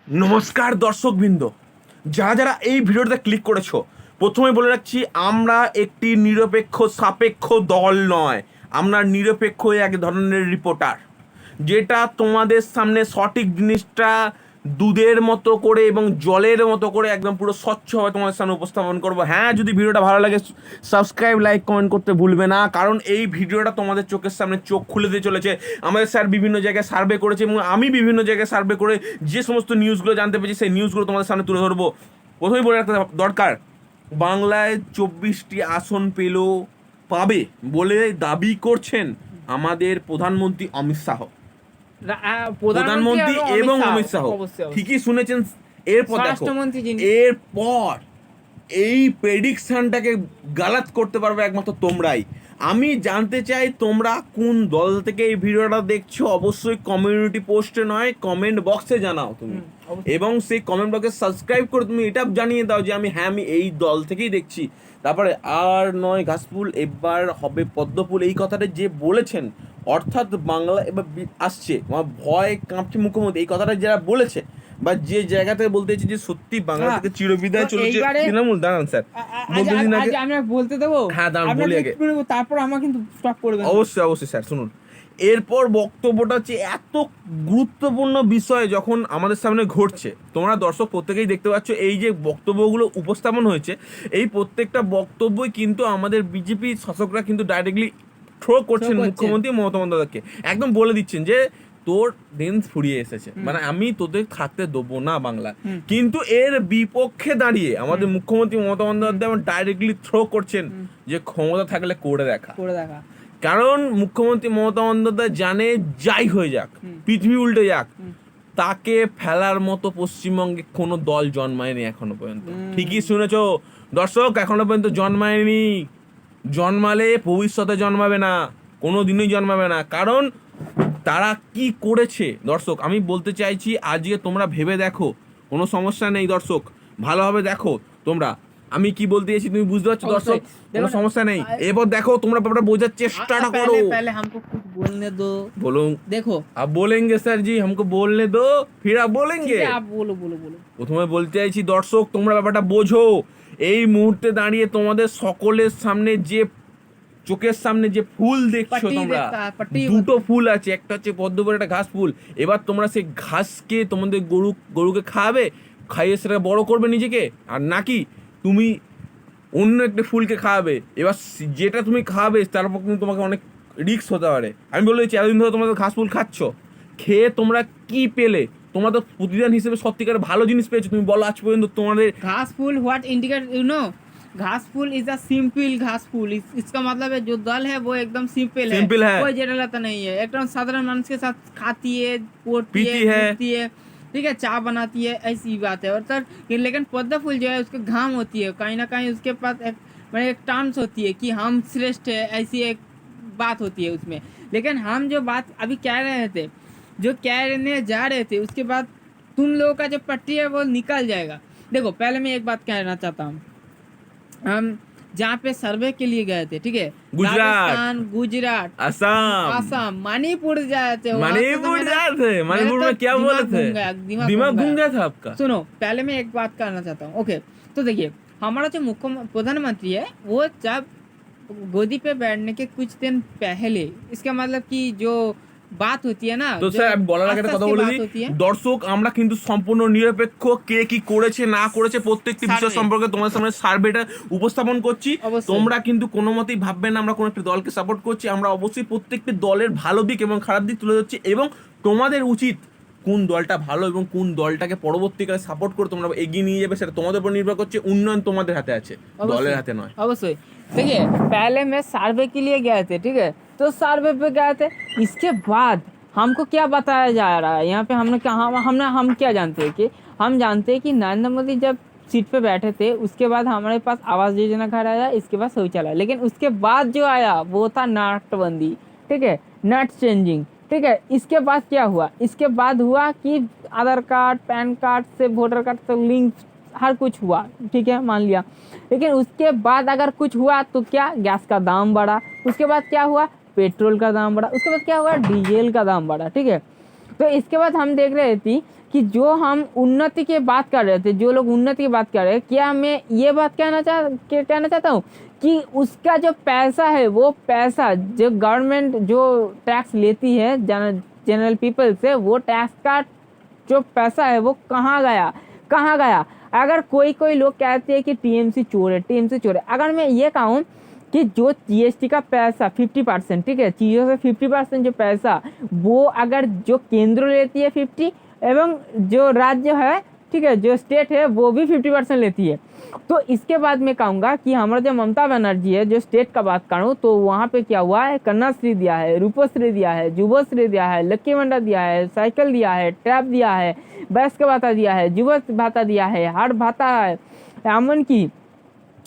নমস্কার দর্শকবৃন্দ, যারা যারা এই ভিডিওটাতে ক্লিক করেছো, প্রথমে বলে রাখছি আমরা একটি নিরপেক্ষ সাপেক্ষ দল নয়, আমরা নিরপেক্ষ এক ধরনের রিপোর্টার, যেটা তোমাদের সামনে সঠিক জিনিসটা দুধের মতো করে এবং জলের মতো করে একদম পুরো স্বচ্ছভাবে তোমাদের সামনে উপস্থাপন করবো। হ্যাঁ, যদি ভিডিওটা ভালো লাগে সাবস্ক্রাইব লাইক কমেন্ট করতে ভুলবে না, কারণ এই ভিডিওটা তোমাদের চোখের সামনে চোখ খুলে দিয়ে চলেছে। আমাদের স্যার বিভিন্ন জায়গায় সার্ভে করেছে এবং আমি বিভিন্ন জায়গায় সার্ভে করে যে সমস্ত নিউজগুলো জানতে পেরেছি সেই নিউজগুলো তোমাদের সামনে তুলে ধরবো। প্রথমেই বলে রাখতে দরকার, বাংলায় 24টি আসন পাবে বলে দাবি করছেন আমাদের প্রধানমন্ত্রী অমিত শাহ। প্রধানমন্ত্রী এবং অমিত শাহ ঠিকই শুনেছেন। এরপর দেখো, এরপর এই প্রেডিকশনটাকে গালাত করতে পারবে একমাত্র তোমরাই। আমি জানতে চাই তোমরা কোন দল থেকে এই ভিডিওটা দেখছো, অবশ্যই কমিউনিটি পোস্টে নয় কমেন্ট বক্সে জানাও তুমি, এবং সেই কমেন্ট বক্সে সাবস্ক্রাইব করে তুমি এটা জানিয়ে দাও যে আমি এই দল থেকেই দেখছি। তারপরে আর নয় ঘাসফুল, এবার হবে পদ্মফুল, এই কথাটা যে বলেছেন, অর্থাৎ বাংলা এবার আসছে, আমার ভয় কাঁপছে মুখ্যমন্ত্রী, এই কথাটা যারা বলেছে বা যে জায়গা থেকে বলতে চাইছি যে সত্যি বাংলা থেকে চিরবিদায় চলেছে তৃণমূল। দাঁড়ান স্যার, আমি বলতে দেবো। হ্যাঁ দাঁড়ান, বলি আগে, তারপর আমার কিন্তু স্টপ করবেন। অবশ্যই অবশ্যই স্যার শুনুন। এরপর বক্তব্যটা হচ্ছে এত গুরুত্বপূর্ণ বিষয় যখন আমাদের সামনে ঘটছে, তোমরা দর্শক প্রত্যেকেই দেখতে পাচ্ছ এই যে বক্তব্যগুলো উপস্থাপন হয়েছে, এই প্রত্যেকটা বক্তব্যই কিন্তু আমাদের বিজেপি শাসকরা কিন্তু ডাইরেক্টলি থ্রো করছেন মুখ্যমন্ত্রী মমতা বন্দ্যোপাধ্যায়কে। একদম বলে দিচ্ছেন যে তোর দিন ফুরিয়ে এসেছে, মানে আমি তোদের থাকতে দেবো না বাংলা। কিন্তু এর বিপক্ষে দাঁড়িয়ে আমাদের মুখ্যমন্ত্রী মমতা বন্দ্যোপাধ্যায় ডাইরেক্টলি থ্রো করছেন যে ক্ষমতা থাকলে করে দেখা। কারণ মুখ্যমন্ত্রী মমতা বন্দ্যোপাধ্যায় জানে যাই হয়ে যাক, পৃথিবী উল্টে যাক, তাকে ফেলার মতো পশ্চিমবঙ্গে কোনো দল জন্মায়নি এখনো পর্যন্ত। ঠিকই শুনেছো দর্শক, এখনো পর্যন্ত জন্মায়নি, জন্মালে ভবিষ্যতে জন্মাবে না, কোনো দিনই জন্মাবে না। কারণ তারা কি করেছে দর্শক, আমি বলতে চাইছি আজকে তোমরা ভেবে দেখো, কোনো সমস্যা নেই দর্শক, ভালোভাবে দেখো তোমরা আমি কি বলতে চাইছি, তুমি বুঝতে পারছো দর্শক, কোনো সমস্যা নেই। এবার দেখো তোমরা ব্যাপারটা বোঝার চেষ্টাটা করো। पहले हमको कुछ बोलने दो। बोलो, देखो आप बोलेंगे सर जी, हमको बोलने दो फिर आप बोलेंगे। आप बोलो बोलो बोलो। প্রথমে বলতে চাইছি দর্শক, তোমরা ব্যাপারটা বোঝো। এই মুহূর্তে দাঁড়িয়ে তোমাদের সকলের সামনে যে চোখের সামনে যে ফুল দেখছো তোমরা, দুটো ফুল আছে, একটা হচ্ছে পদ্মফুল, একটা ঘাস ফুল। এবার তোমরা সেই ঘাসকে তোমাদের গরুকে খাওয়াবে, খাইয়ে সেটা বড় করবে নিজেকে, আর নাকি তুমি অন্য একটা ফুলকে খাওয়াবে। এবার যেটা তুমি খাওয়াবে তার পর কিন্তু তোমাকে অনেক রিস্ক হতে পারে। আমি বলে দিচ্ছি, এতদিন ধরে তোমরা ঘাস ফুল খাচ্ছ, খেয়ে তোমরা কি পেলে? তোমরা তো প্রতিদান হিসেবে সত্যিকার ভালো জিনিস পেয়েছো। তুমি বলো আজ পর্যন্ত তোমাদের घास फूल व्हाट इंडिकेट यू नो, घास फूल इज अ सिंपल घास फूल। इसका मतलब है जो दल है वो एकदम सिंपल है, कोई जटिलता नहीं है, एकदम साधारण मानुष के साथ खाती है, पीती है, ठीक है, चाय बनाती है, ऐसी बात है। और सर लेकिन पद्म फूल जो है उसके घाम होती है, कहीं ना कहीं उसके पास एक टर्म्स होती है कि हम श्रेष्ठ है, ऐसी एक बात होती है उसमें। लेकिन हम जो बात अभी कह रहे थे, जो कहने जा रहे थे, उसके बाद तुम लोगों का जो पट्टी है वो निकल जाएगा। देखो पहले मैं एक बात कहना चाहता हूँ, हम जहाँ पे सर्वे के लिए गए थे, ठीक है, गुजरात, असम, मणिपुर जाते मणिपुर में क्या बोले थे, दिमाग घूम गया था आपका। सुनो पहले मैं एक बात करना चाहता हूँ, ओके। तो देखिए हमारा जो प्रधानमंत्री है वो जब गोदी पे बैठने के कुछ दिन पहले, इसका मतलब कि जो বাত হতি না, তো স্যার আমি বলার আগে একটা কথা বলে দিই দর্শক, আমরা কিন্তু সম্পূর্ণ নিরপেক্ষ, কে কি করেছে না করেছে প্রত্যেকটি বিষয় সম্পর্কে তোমাদের সামনে সার্ভেটা উপস্থাপন করছি। তোমরা কিন্তু কোনো মতেই ভাববে না আমরা কোনো একটা দলকে সাপোর্ট করছি, আমরা অবশ্যই প্রত্যেকটি দলের ভালো দিক এবং খারাপ দিক তুলে ধরছি, এবং তোমাদের উচিত কোন দলটা ভালো এবং কোন দলটাকে পরবর্তীকালে সাপোর্ট করে তোমরা এগিয়ে নিয়ে যাবে সেটা তোমাদের উপর নির্ভর করছে। উন্নয়ন তোমাদের হাতে আছে, দলের হাতে নয়। অবশ্যই देखिए पहले मैं सर्वे के लिए गए थे, ठीक है, तो सर्वे पे गए थे, इसके बाद हमको क्या बताया जा रहा है यहाँ पे, हम क्या जानते हैं कि हम जानते हैं कि नरेंद्र मोदी जब सीट पे बैठे थे उसके बाद हमारे पास आवास योजना कार्ड आया, इसके बाद शौचालय, लेकिन उसके बाद जो आया वो था नाटबंदी, ठीक है, नट चेंजिंग, ठीक है। इसके बाद क्या हुआ, इसके बाद हुआ कि आधार कार्ड पैन कार्ड से वोटर कार्ड से लिंक हर कुछ हुआ, ठीक है, मान लिया। लेकिन उसके बाद अगर कुछ हुआ तो क्या, गैस का दाम बढ़ा, उसके बाद क्या हुआ, पेट्रोल का दाम बढ़ा, उसके बाद क्या हुआ, डीजल का दाम बढ़ा, ठीक है। तो इसके बाद हम देख रहे थे कि जो हम उन्नति की बात कर रहे थे, जो लोग उन्नति की बात कर रहे हैं, क्या मैं ये बात कहना चाहता हूँ कि उसका जो पैसा है, वो पैसा जो गवर्नमेंट जो टैक्स लेती है जनरल पीपल से, वो टैक्स का जो पैसा है वो कहाँ गया। अगर कोई लोग कहते हैं कि टीएमसी चोर है, अगर मैं ये कहूँ कि जो जीएसटी का पैसा 50%, ठीक है, चीज़ों से 50% जो पैसा, वो अगर जो केंद्र लेती है 50, एवं जो राज्य है, ठीक है, जो स्टेट है वो भी 50% लेती है, तो इसके बाद मैं कहूँगा कि हमारा जो ममता बनर्जी है, जो स्टेट का बात करूँ तो वहाँ पे क्या हुआ है, कन्याश्री दिया है, रूपश्री दिया है, जुबश्री दिया है, लक्की भंडार दिया है, साइकिल दिया है, टैब दिया है, वयस्क भाता दिया है, युवक भाता दिया है, हर भाता है, एमन की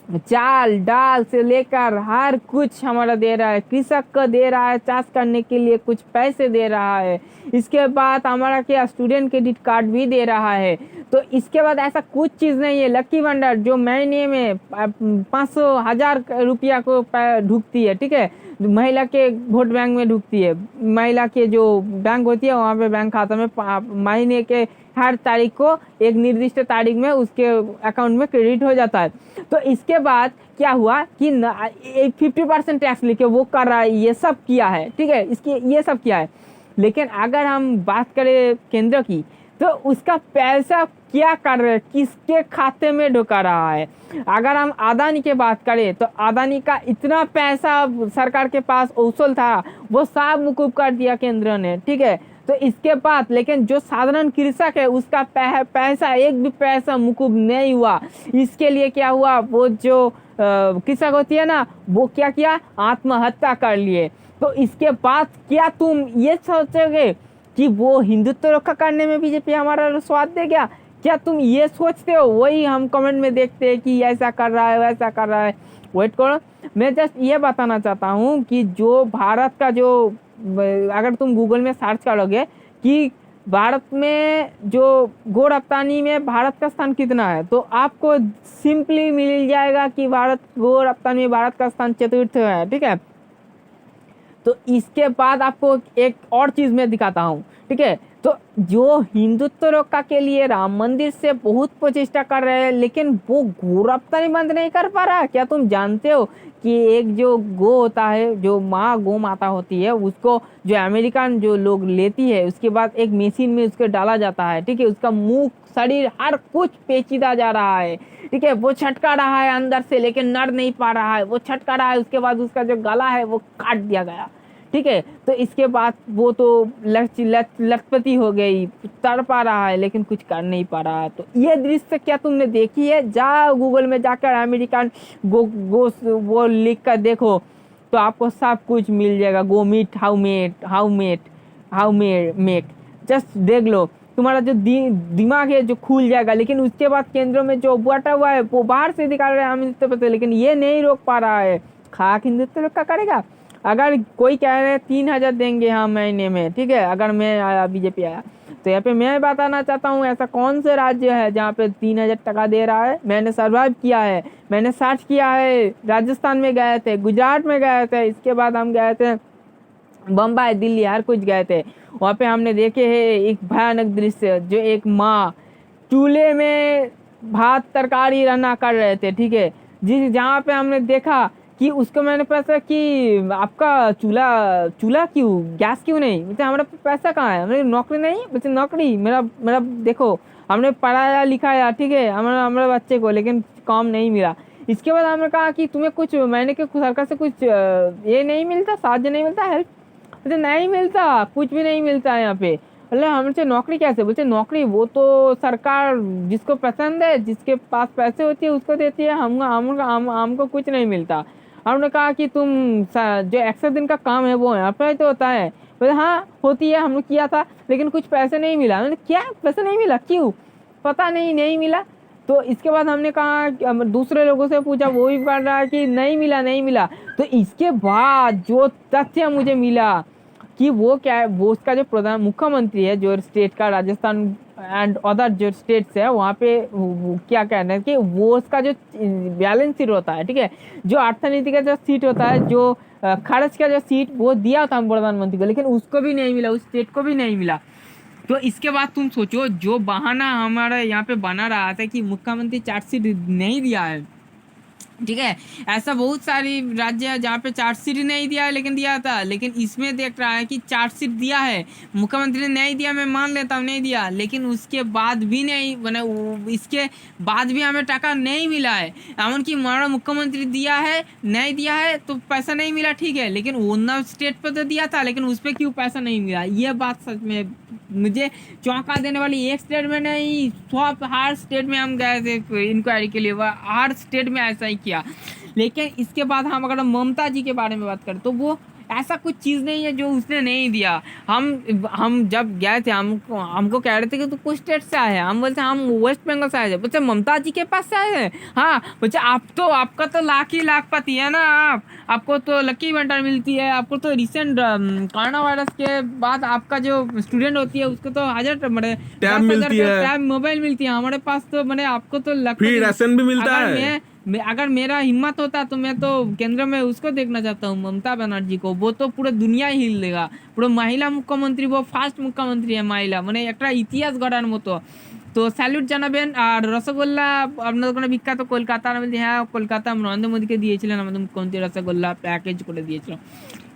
चाल डाल से लेकर हर कुछ हमारा दे रहा है, कृषक को दे रहा है, चाष करने के लिए कुछ पैसे दे रहा है। इसके बाद हमारा क्या स्टूडेंट क्रेडिट कार्ड भी दे रहा है। तो इसके बाद ऐसा कुछ चीज़ नहीं है। लक्की भंडार जो महीने में 500,000 रुपया को ढुकती है, ठीक है, महिला के वोट बैंक में ढुकती है, महिला के जो बैंक होती है वहाँ पे बैंक खाता में महीने के हर तारीख को एक निर्दिष्ट तारीख में उसके अकाउंट में क्रेडिट हो जाता है। तो इसके बाद क्या हुआ कि 50% टैक्स लेके वो कर रहा है, ये सब किया है, ठीक है, इसके ये सब किया है। लेकिन अगर हम बात करें केंद्र की, तो उसका पैसा क्या कर रहे हैं, किसके खाते में ढुका रहा है। अगर हम अदानी की बात करें तो अदानी का इतना पैसा सरकार के पास उसूल था, वो सब मुकुब कर दिया केंद्र ने, ठीक है। तो इसके बाद लेकिन जो साधारण कृषक है उसका पैसा, एक भी पैसा मुकुब नहीं हुआ। इसके लिए क्या हुआ, वो जो कृषक होती है ना, वो क्या किया, आत्महत्या कर लिए। तो इसके बाद क्या तुम ये सोचोगे कि वो हिंदुत्व रक्षा करने में बीजेपी हमारा स्वाद दे गया? क्या तुम ये सोचते हो? वही हम कमेंट में देखते हैं कि ऐसा कर रहा है, वैसा कर रहा है। वेट करो, मैं जस्ट ये बताना चाहता हूँ कि जो भारत का जो, अगर तुम गूगल में सर्च करोगे कि भारत में जो गो रफ्तानी में भारत का स्थान कितना है, तो आपको सिंपली मिल जाएगा कि भारत गो रफ्तानी में भारत का स्थान 4th है, ठीक है। तो इसके बाद आपको एक और चीज़ मैं दिखाता हूँ, ठीक है। तो जो हिंदुत्व रक्षा के लिए राम मंदिर से बहुत प्रचेष्टा कर रहे हैं, लेकिन वो गो रफ्तानी बंद नहीं कर पा रहा। क्या तुम जानते हो कि एक जो गो होता है, जो माँ गो माता होती है, उसको जो अमेरिकन जो लोग लेती है, उसके बाद एक मशीन में उसको डाला जाता है, ठीक है, उसका मुंह, शरीर, हर कुछ पेचीदा जा रहा है, ठीक है, वो छटका रहा है अंदर से, लेकिन नड़ नहीं पा रहा है, वो छटका रहा है। उसके बाद उसका जो गला है वो काट दिया गया, ठीक है। तो इसके बाद वो तो लखपति हो गई, तड़पा रहा है, लेकिन कुछ कर नहीं पा रहा है। तो ये दृश्य क्या तुमने देखी है? जाओ गूगल में जाकर अमेरिकन गो वो लिख कर देखो, तो आपको सब कुछ मिल जाएगा। Go meet how make, just देख लो, तुम्हारा जो दिमाग है जो खुल जाएगा। लेकिन उसके बाद केंद्र में जो बटा हुआ है वो बाहर से दिखा रहा है हमें तो पता है, लेकिन ये नहीं रोक पा रहा है। खाक हिंदुत्व का करेगा। अगर कोई कह रहे हैं 3,000 देंगे हम महीने में, ठीक है, अगर मैं आया, बीजेपी आया, तो यहाँ पे मैं बताना चाहता हूँ ऐसा कौन से राज्य है जहाँ पे 3,000 टका दे रहा है। मैंने सर्वाइव किया है, मैंने सर्च किया है। राजस्थान में गए थे, गुजरात में गए थे, इसके बाद हम गए थे बम्बई, दिल्ली, हर कुछ गए थे। वहाँ पे हमने देखे है एक भयानक दृश्य, जो एक माँ चूल्हे में भात तरकारी रन्ना कर रहे थे, ठीक है, जहाँ पे हमने देखा कि उसको मैंने पैसा कि आपका चूल्हा क्यों, गैस क्यों नहीं, मतलब हमारा पैसा कहाँ है, हमारी नौकरी नहीं, बच्चे नौकरी, मेरा देखो, हमने पढ़ाया लिखाया, ठीक है, हमारे बच्चे को, लेकिन काम नहीं मिला। इसके बाद हमने कहा कि तुम्हें कुछ महीने के सरकार से कुछ ये नहीं मिलता, साहाय्य नहीं मिलता, हेल्प, बोलते नहीं मिलता, कुछ भी नहीं मिलता है यहाँ पे। बोले हमसे नौकरी कैसे? बोलते नौकरी वो तो सरकार जिसको पसंद है, जिसके पास पैसे होती है उसको देती है, हमको कुछ नहीं मिलता। हमने कहा कि तुम जो 100 दिन का काम है वो यहाँ पर तो होता है। बोले हाँ होती है, हमने किया था, लेकिन कुछ पैसे नहीं मिला। मैंने क्या पैसे नहीं मिला, क्यों? पता नहीं मिला। तो इसके बाद हमने कहा, दूसरे लोगों से पूछा, वो भी पढ़ रहा है कि नहीं मिला। तो इसके बाद जो तथ्य मुझे मिला कि वो क्या है, वो उसका जो मुख्यमंत्री है जो स्टेट का, राजस्थान एंड अदर जो स्टेट्स है, वहाँ पे क्या कहना है कि वो उसका जो बैलेंस सीट होता है, ठीक है, जो अर्थनीति का जो सीट होता है, जो खर्च का जो सीट वो दिया था प्रधानमंत्री को, लेकिन उसको भी नहीं मिला, उस स्टेट को भी नहीं मिला। तो इसके बाद तुम सोचो, जो बहाना हमारा यहाँ पे बना रहा था कि मुख्यमंत्री चार्जशीट नहीं दिया है, ठीक है, ऐसा बहुत सारी राज्य है जहाँ पे चार्जशीट नहीं दिया है लेकिन दिया था, लेकिन इसमें देख रहा है कि चार्जशीट दिया है, मुख्यमंत्री ने नहीं दिया, मैं मान लेता हूँ नहीं दिया, लेकिन उसके बाद भी नहीं मैंने इसके बाद भी हमें टाका नहीं मिला है। एमनकि हमारा मुख्यमंत्री दिया है, नहीं दिया है तो पैसा नहीं मिला, ठीक है, लेकिन ओनर स्टेट पर तो दिया था, लेकिन उस पर क्यों पैसा नहीं मिला, ये बात सच में मुझे चौंका देने वाली। एक स्टेट में नहीं, सब हर स्टेट में हम गए थे इंक्वायरी के लिए, वह हर स्टेट में ऐसा ही किया। लेकिन इसके बाद हम अगर ममता जी के बारे में बात करें तो वो ऐसा कुछ चीज़ नहीं है जो उसने नहीं दिया। हम जब गए थे हमको कह रहे थे कि तो कुछ स्टेट से आए हैं, हम बोलते हम वेस्ट बंगाल से आए थे, बोलते ममता जी के पास से आए हैं, हाँ बोलते आपका तो लाख ही लाखपति है ना, आपको तो लकी भंडार मिलती है, आपको तो रिसेंट कोरोना वायरस के बाद आपका जो स्टूडेंट होती है उसको तो 1000 टैब मिलती है, टैब मोबाइल मिलती है, हमारे पास तो आपको तो फ्री राशन भी मिलता है। अगर मेरा हिम्मत होता तो मैं तो केंद्र में उसको देखना चाहता हूँ, ममता बनर्जी को, वो तो पूरा दुनिया हिल देगा, पूरा महिला मुख्यमंत्री, वो फार्स्ट मुख्यमंत्री है महिला, মানে একটা ইতিহাস গড়ার মতো। তো স্যালুট জানাবেন। আর রসগোল্লা আপনাদের ওখানে বিখ্যাত কলকাতা, আমি বলছি হ্যাঁ কলকাতা, নরেন্দ্র মোদীকে দিয়েছিলেন আমাদের মুখ্যমন্ত্রী, রসগোল্লা প্যাকেজ করে দিয়েছিলাম,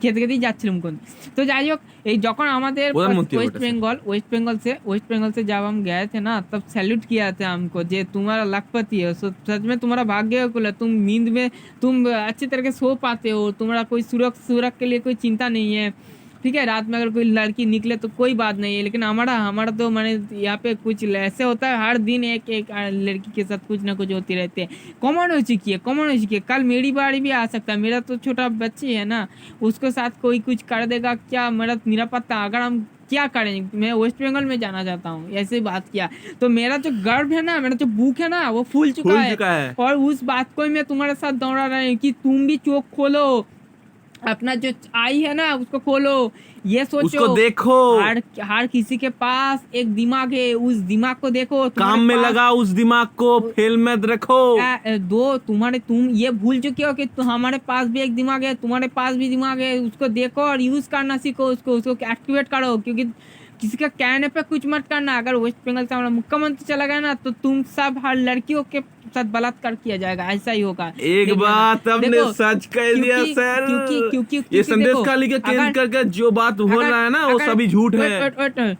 খেতে খেতেই যাচ্ছিলাম কোন। তো যাই হোক, এই যখন আমাদের वेस्ट बंगाल से जब हम गए थे ना, तब सैल्यूट किया था हमको, जे तुम्हारा लखपति है, सच में तुम्हारा भाग्य है, तुम नींद में तुम अच्छी तरह से सो पाते हो, तुम्हारा कोई सुरक्षा के लिए कोई चिंता नहीं है, ठीक है, रात में अगर कोई लड़की निकले तो कोई बात नहीं है, लेकिन हमारा तो मैंने यहाँ पे कुछ ऐसे होता है, हर दिन एक लड़की के साथ कुछ ना कुछ होती रहती है, कॉमन हो चुकी है। कल मेरी बारी भी आ सकता है, मेरा तो छोटा बच्ची है ना, उसके साथ कोई कुछ कर देगा क्या, मेरा निरापत्ता, अगर हम क्या करें, मैं वेस्ट बंगाल में जाना चाहता हूँ, ऐसे बात किया तो मेरा जो गर्व है ना, मेरा जो भूख है ना, वो फूल चुका है। और उस बात को मैं तुम्हारे साथ दोहरा रहा हूँ कि तुम भी चोख खोलो, अपना जो आई है ना उसको खोलो, ये सोचो, उसको देखो, हर किसी के पास एक दिमाग है, उस दिमाग को देखो, काम में लगा, उस दिमाग को फेल मत रखो। तुम ये भूल चुके हो कि हमारे पास भी एक दिमाग है, तुम्हारे पास भी दिमाग है, उसको देखो और यूज करना सीखो, उसको एक्टिवेट करो, क्योंकि किसी का कहने पे कुछ मत करना। अगर वेस्ट बंगाल से हमारा मुख्यमंत्री चला गया ना, तो तुम सब हर लड़कियों के साथ बलात्कार किया जाएगा, ऐसा ही होगा। एक बात हमने सच कह दिया सर, क्योंकि ये संदेश खाली के केंद्र करके जो बात हो रहा है ना, वो सभी झूठ है।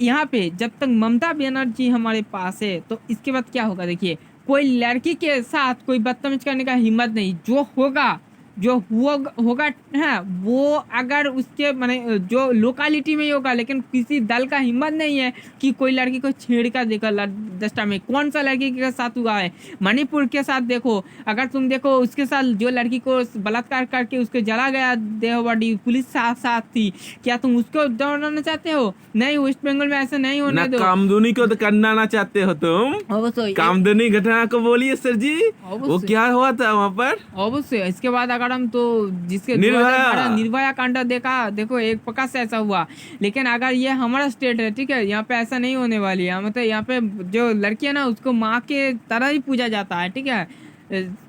यहाँ पे जब तक ममता बनर्जी हमारे पास है तो इसके बाद क्या होगा, देखिए, कोई लड़की के साथ कोई बदतमीज करने का हिम्मत नहीं, जो होगा है वो, अगर उसके माने जो लोकालिटी में ही होगा, लेकिन किसी दल का हिम्मत नहीं है कि कोई लड़की को छेड़ कर देखा। दस्ता में कौन सा लड़की के साथ हुआ है, मणिपुर के साथ देखो, अगर तुम देखो उसके साथ जो लड़की को बलात्कार करके उसको जला गया देहवाड़ी, पुलिस साथ थी, क्या तुम उसको दौड़ाना चाहते हो? नहीं, वेस्ट बंगाल में ऐसा नहीं होने दो। कामदुनी को तो करना ना चाहते हो तुम, कामदुनी घटना को बोलिए सर जी, वो क्या हुआ था वहाँ पर? अवश्य इसके बाद अगर हम तो जिसके निर्भया कांड देखो एक प्रकार से ऐसा हुआ, लेकिन अगर ये हमारा स्टेट है, ठीक है, यहाँ पे ऐसा नहीं होने वाली है, मतलब यहाँ पे जो लड़की है ना उसको माँ के तरह ही पूजा जाता है, ठीक है,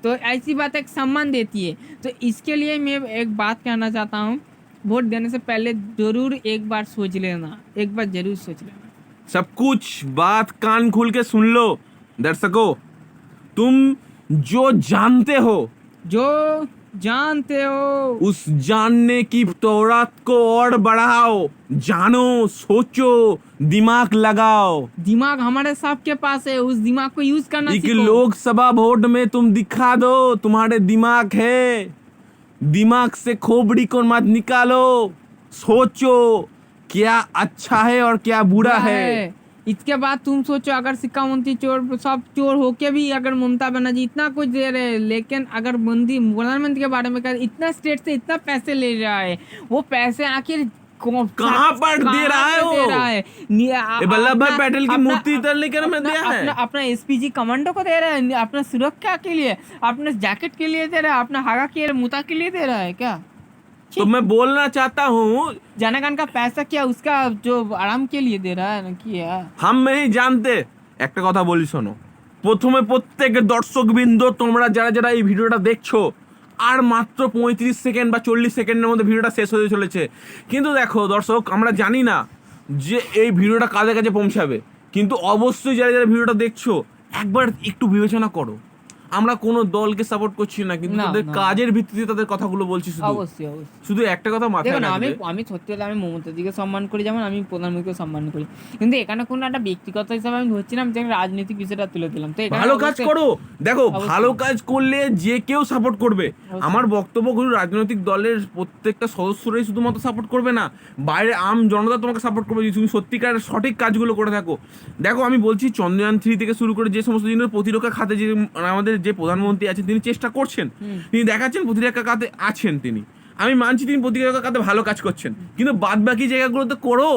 तो ऐसी बात एक सम्मान देती है। तो इसके लिए मैं एक बात कहना चाहता हूँ, वोट देने से पहले जरूर एक बार सोच लेना, एक बार जरूर सोच लेना, सब कुछ बात कान खोल के सुन लो। दर्शकों, तुम जो जानते हो उस जानने की तौरात को और बढ़ाओ, जानो, सोचो, दिमाग लगाओ। दिमाग हमारे सबके पास है, उस दिमाग को यूज करना सीखो। लोकसभा वोट में तुम दिखा दो तुम्हारे दिमाग है, दिमाग से खोपड़ी को मत निकालो, सोचो क्या अच्छा है और क्या बुरा है। इसके बाद तुम सोचो, अगर शिक्षा मंत्री चोर, सब चोर होके भी अगर ममता बनर्जी इतना कुछ दे रहे हैं, लेकिन अगर प्रधानमंत्री के बारे में कर इतना स्टेट से इतना पैसे ले रहा है, वो पैसे आखिर कहाँ पर दे रहा है? वल्लभ भाई पटेल की मूर्ति तलने के में दिया है, अपना एसपीजी कमांडो को दे रहा है, अपना सुरक्षा के लिए, अपने जैकेट के लिए दे रहा है, अपना हागा के मुता के लिए दे रहा है क्या? तो मैं बोलना चाहता हूँ, जनगण का पैसा क्या उसका जो आराम के लिए दे रहा है ना, क्या हम नहीं जानते। একটা কথা বলি শোনো, প্রথমে প্রত্যেক দর্শকবৃন্দ তোমরা যারা এই ভিডিওটা দেখছো, আর মাত্র 35 সেকেন্ড বা 40 সেকেন্ডের মধ্যে ভিডিওটা শেষ হতে চলেছে, কিন্তু দেখো দর্শক, আমরা জানি না যে এই ভিডিওটা কাদের কাছে পৌঁছাবে, কিন্তু অবশ্যই যারা যারা ভিডিওটা দেখছো একবার একটু বিবেচনা করো। আমরা কোনো দলকে সাপোর্ট করছি না, কিন্তু না, তাদের না। কাজের ভিত্তিতে তাদের কথাগুলো বলছি। শুধু অবশ্যই অবশ্যই শুধু একটা কথা মাথায় দেখুন, আমি রাখবে, আমি সত্যি কথা আমি মমতাদিকে সম্মান করি, যেমন আমি প্রধানমন্ত্রীকে সম্মান করি, কিন্তু এখানে কোনো একটা ব্যক্তিগত হিসাবে আমি ধরছি না, আমি যেখানে রাজনৈতিক বিষয়টা তুলে দিলাম। তো এখানে ভালো কাজ অবশ্যই- করো। দেখো অবশ্যই। ভালো কাজ করলে যে কেউ সাপোর্ট করবে। অবশ্যই। আমার বক্তব্য কোনো রাজনৈতিক দলের প্রত্যেকটা সদস্যরাই শুধুমাত্র সাপোর্ট করবে না, বাইরে আম জনতা তোমাকে সাপোর্ট করবে যদি তুমি সত্যিকার সঠিক কাজগুলো করে থাকো। দেখো আমি বলছি, চন্দ্রযান 3 থেকে শুরু করে যে সমস্ত জিনিস প্রতিরক্ষা খাতে যে আমাদের যে প্রধানমন্ত্রী আছেন তিনি চেষ্টা করছেন, তিনি দেখাচ্ছেন প্রতিরক্ষা খাতে আছেন তিনি, আমি মানছি তিনি প্রতিরক্ষা খাতে ভালো কাজ করছেন, কিন্তু বাদ বাকি জায়গাগুলোতে করো।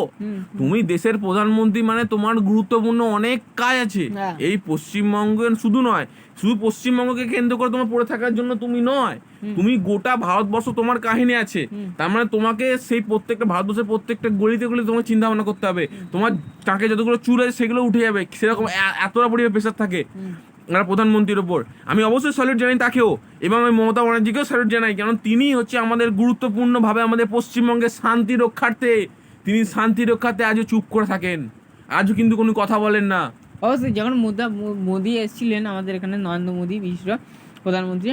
তুমি দেশের প্রধানমন্ত্রী মানে তোমার গুরুত্বপূর্ণ অনেক কাজ আছে। হ্যাঁ। এই পশ্চিমবঙ্গের শুধু নয়, শুধু পশ্চিমবঙ্গকে কেন্দ্র করে তোমার পড়ে থাকার জন্য তুমি নয়, তুমি গোটা ভারতবর্ষ তোমার কাহিনী আছে। তার মানে তোমাকে সেই প্রত্যেকটা ভারতবর্ষের প্রত্যেকটা গলিতে গলিতে তোমাকে চিন্তা ভাবনা করতে হবে। তোমার টাকে যতগুলো চুল আছে সেগুলো উঠে যাবে, সেরকম এতটা পরিমাণে প্রেশার থাকে প্রধানমন্ত্রীর ওপর। আমি অবশ্যই স্যালুট জানাই তাকেও, এবং আমি মমতা ব্যানার্জিকেও স্যালুট জানাই, কারণ তিনি হচ্ছে আমাদের গুরুত্বপূর্ণভাবে আমাদের পশ্চিমবঙ্গের শান্তি রক্ষার্থে, তিনি শান্তি রক্ষার্থে আজও চুপ করে থাকেন, আজও কিন্তু কোনো কথা বলেন না। অবশ্যই যখন মোদি এসেছিলেন আমাদের এখানে, নরেন্দ্র মোদি বিশেষ প্রধানমন্ত্রী,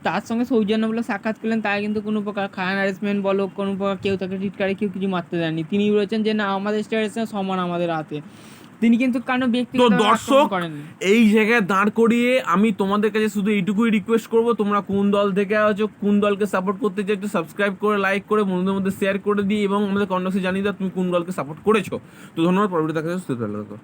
তার সঙ্গে সৌজন্যমূলক সাক্ষাৎ করলেন, তাই কিন্তু কোনো প্রকার খান হ্যারাসমেন্ট বলো, কোনো প্রকার কেউ তাকে টিটকারে কেউ কিছু মারতে দেয়নি। তিনি বলেছেন যে না, আমাদের স্টেটের সমান আমাদের হাতে। তিনি কিন্তু কারণ ব্যক্তি তো দর্শক এই জায়গায় দাঁড় করিয়ে আমি তোমাদের কাছে শুধু এইটুকুই রিকোয়েস্ট করবো, তোমরা কোন দল থেকে আছো, কোন দলকে সাপোর্ট করতে চাও, একটু সাবস্ক্রাইব করে লাইক করে বন্ধুদের মধ্যে শেয়ার করে দিই, এবং আমাদের কমেন্ট বক্সে জানিয়ে দাও তুমি কোন দলকে সাপোর্ট করেছো। তো ধন্যবাদ, পরবর্তী দেখা যাচ্ছে, সুস্থ থাকো।